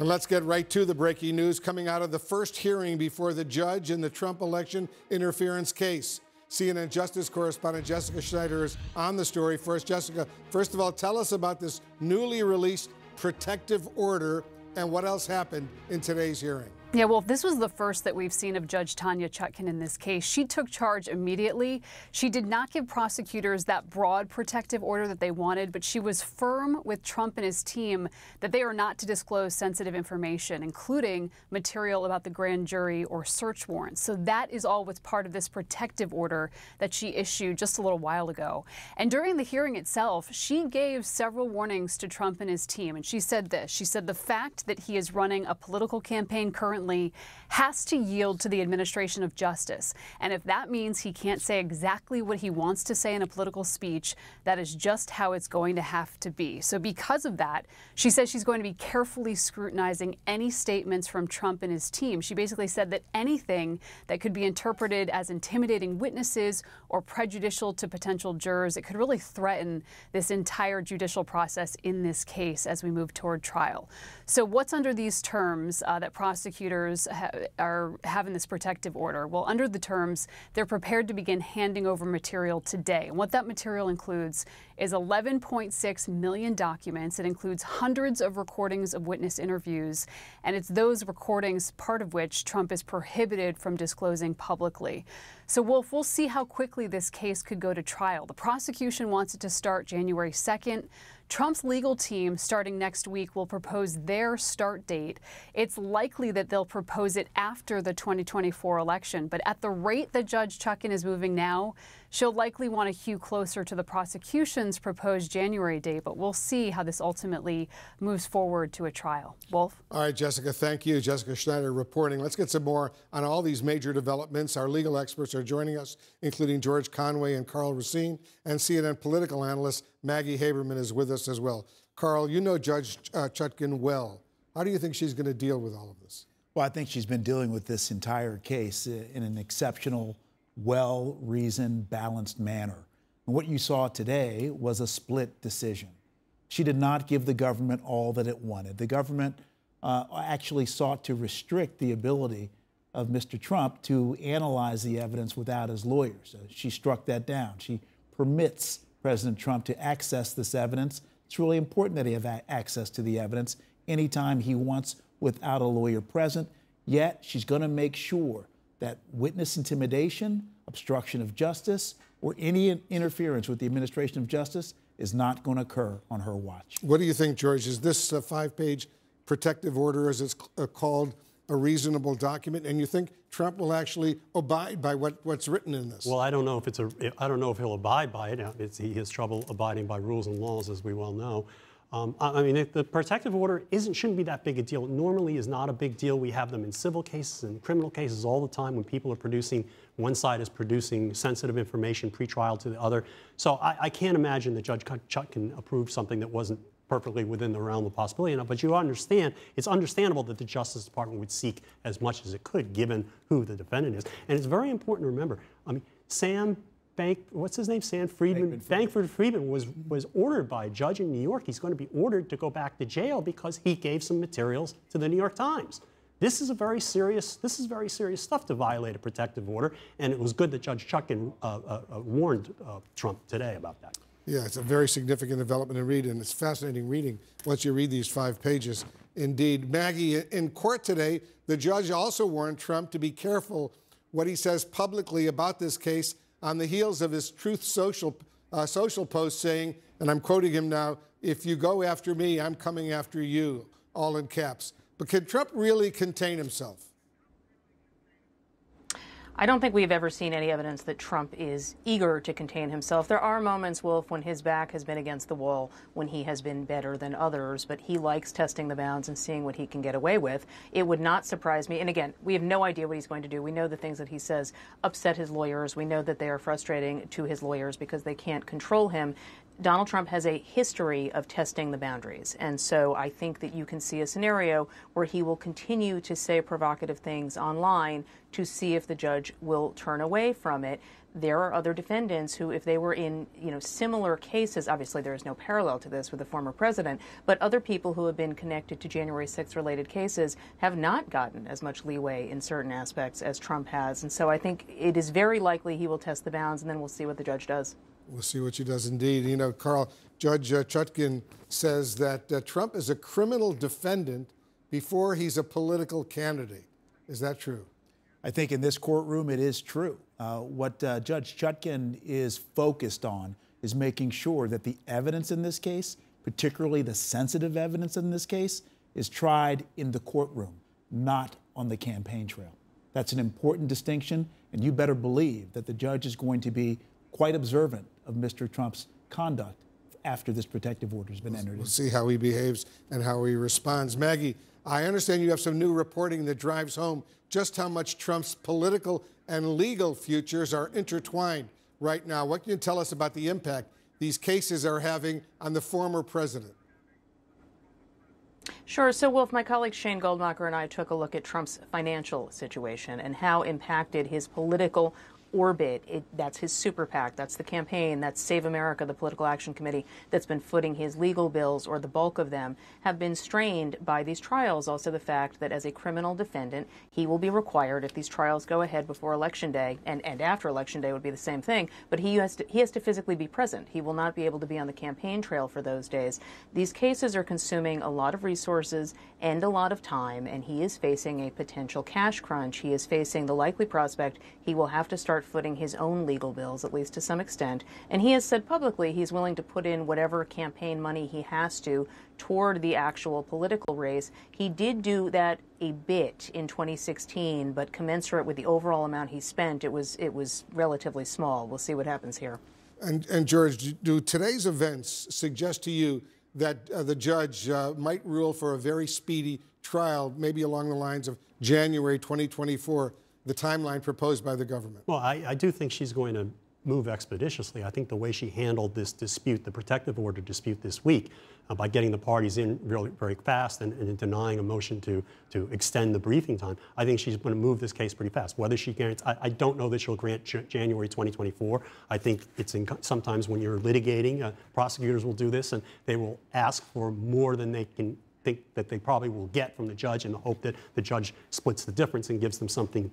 And let's get right to the breaking news coming out of the first hearing before the judge in the Trump election interference case. CNN Justice correspondent Jessica Schneider is on the story for us. Jessica, first of all, tell us about this newly released protective order and what else happened in today's hearing. Yeah, well, this was the first that we've seen of Judge Tanya Chutkan in this case. She took charge immediately. She did not give prosecutors that broad protective order that they wanted, but she was firm with Trump and his team that they are not to disclose sensitive information, including material about the grand jury or search warrants. So that is all what's part of this protective order that she issued just a little while ago. And during the hearing itself, she gave several warnings to Trump and his team. And she said this. She said the fact that he is running a political campaign currently has to yield to the administration of justice. And if that means he can't say exactly what he wants to say in a political speech, that is just how it's going to have to be. So because of that, she says she's going to be carefully scrutinizing any statements from Trump and his team. She basically said that anything that could be interpreted as intimidating witnesses or prejudicial to potential jurors, it could really threaten this entire judicial process in this case as we move toward trial. So what's under these terms that prosecutors are having this protective order? Well, under the terms, they're prepared to begin handing over material today. And what that material includes is 11.6 million documents. It includes hundreds of recordings of witness interviews. And it's those recordings, part of which Trump is prohibited from disclosing publicly. So, Wolf, we'll see how quickly this case could go to trial. The prosecution wants it to start January 2nd. Trump's legal team, starting next week, will propose their start date. It's likely that they'll propose it after the 2024 election. But at the rate that Judge Chutkan is moving now, she'll likely want to hew closer to the prosecution's proposed January date. But we'll see how this ultimately moves forward to a trial. Wolf? All right, Jessica, thank you. Jessica Schneider reporting. Let's get some more on all these major developments. Our legal experts are joining us, including George Conway and Carl Racine, and CNN political analyst Maggie Haberman is with us as well. Carl, you know Judge Chutkan well. How do you think she's going to deal with all of this? Well, I think she's been dealing with this entire case in an exceptional, well-reasoned, balanced manner. And what you saw today was a split decision. She did not give the government all that it wanted. The government actually sought to restrict the ability of Mr. Trump to analyze the evidence without his lawyers. She struck that down. She permits President Trump to access this evidence. It's really important that he have access to the evidence anytime he wants without a lawyer present. Yet she's going to make sure that witness intimidation, obstruction of justice, or any interference with the administration of justice is not going to occur on her watch. What do you think, George? Is this a five-page protective order, as it's called, a reasonable document, and you think Trump will actually abide by what's written in this? Well, I don't know if I don't know if he'll abide by it. He has trouble abiding by rules and laws, as we well know. I mean, the protective order shouldn't be that big a deal. It normally is not a big deal. We have them in civil cases and criminal cases all the time when people are producing, one side is producing sensitive information pretrial to the other. So I can't imagine that Judge Chutkan approved something that wasn't perfectly within the realm of possibility. But you understand, it's understandable that the Justice Department would seek as much as it could, given who the defendant is. And it's very important to remember, I mean, Sam Bankford-Friedman was ordered by a judge in New York. He's going to be ordered to go back to jail because he gave some materials to the New York Times. This is very serious stuff to violate a protective order, and it was good that Judge Chutkan warned Trump today about that. Yeah, it's a very significant development to read, and it's fascinating reading once you read these 5 pages. Indeed. Maggie, in court today, the judge also warned Trump to be careful what he says publicly about this case on the heels of his Truth Social post saying, and I'm quoting him now, "If you go after me, I'm coming after you," all in caps. But can Trump really contain himself? I don't think we've ever seen any evidence that Trump is eager to contain himself. There are moments, Wolf, when his back has been against the wall, when he has been better than others, but he likes testing the bounds and seeing what he can get away with. It would not surprise me. And again, we have no idea what he's going to do. We know the things that he says upset his lawyers. We know that they are frustrating to his lawyers because they can't control him. Donald Trump has a history of testing the boundaries. And so I think that you can see a scenario where he will continue to say provocative things online to see if the judge will turn away from it. there are other defendants who, if they were in, similar cases, obviously there is no parallel to this with the former president, but other people who have been connected to January 6th related cases have not gotten as much leeway in certain aspects as Trump has. And so I think it is very likely he will test the bounds, and then we'll see what the judge does. We'll see what she does indeed. You know, Carl, Judge Chutkan says that Trump is a criminal defendant before he's a political candidate. Is that true? I think in this courtroom it is true. What Judge Chutkan is focused on is making sure that the evidence in this case, particularly the sensitive evidence in this case, is tried in the courtroom, not on the campaign trail. That's an important distinction, and you better believe that the judge is going to be quite observant of Mr. Trump's conduct after this protective order has been entered. We'll see how he behaves and how he responds. Maggie, I understand you have some new reporting that drives home just how much Trump's political and legal futures are intertwined right now. What can you tell us about the impact these cases are having on the former president? Sure. So, Wolf, my colleague Shane Goldmacher and I took a look at Trump's financial situation and how impacted his political orbit. That's his super PAC, that's the campaign, that's Save America, the political action committee that's been footing his legal bills, or the bulk of them, have been strained by these trials. Also the fact that as a criminal defendant, he will be required, if these trials go ahead before Election Day, and after Election Day would be the same thing, but he has to physically be present. He will not be able to be on the campaign trail for those days. These cases are consuming a lot of resources and a lot of time, and he is facing a potential cash crunch. He is facing the likely prospect he will have to start footing his own legal bills, at least to some extent. And he has said publicly he's willing to put in whatever campaign money he has to toward the actual political race. He did do that a bit in 2016, but commensurate with the overall amount he spent, it was relatively small. We'll see what happens here. And George, do today's events suggest to you that the judge might rule for a very speedy trial, maybe along the lines of January 2024, the timeline proposed by the government? Well, I do think she's going to move expeditiously. I think the way she handled this dispute, the protective order dispute this week, by getting the parties in really very fast and denying a motion to extend the briefing time, I think she's going to move this case pretty fast. Whether she grants, I don't know that she'll grant January 2024. I think it's sometimes when you're litigating, prosecutors will do this and they will ask for more than they can think that they probably will get from the judge, in the hope that the judge splits the difference and gives them something,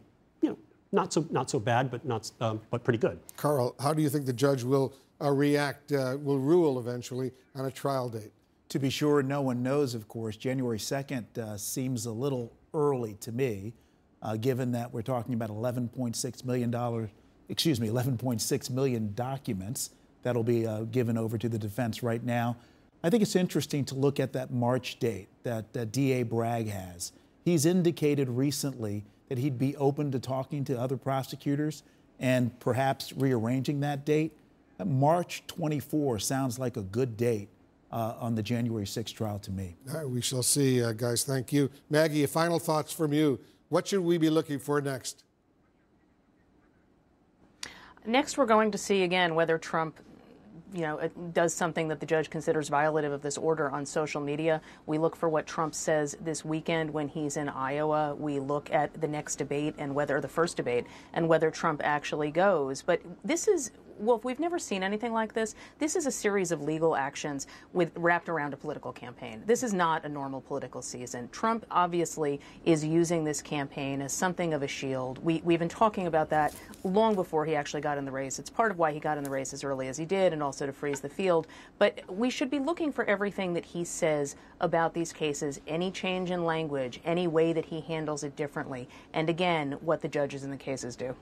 not so bad, but pretty good. Carl, how do you think the judge will react, will rule eventually on a trial date? To be sure, no one knows, of course. January 2nd seems a little early to me, given that we're talking about $11.6 million documents that'll be given over to the defense right now. I think it's interesting to look at that March date that DA Bragg has. He's indicated recently that he'd be open to talking to other prosecutors and perhaps rearranging that date. March 24 sounds like a good date on the January 6th trial to me. We shall see, guys. Thank you. Maggie, final thoughts from you. What should we be looking for next? Next, we're going to see again whether Trump does something that the judge considers violative of this order on social media. We look for what Trump says this weekend when he's in Iowa. We look at the next debate and the first debate, and whether Trump actually goes. But this is, Wolf, we've never seen anything like this. This is a series of legal actions wrapped around a political campaign. This is not a normal political season. Trump obviously is using this campaign as something of a shield. We've been talking about that long before he actually got in the race. It's part of why he got in the race as early as he did, and also to freeze the field. But we should be looking for everything that he says about these cases, any change in language, any way that he handles it differently, and again, what the judges in the cases do.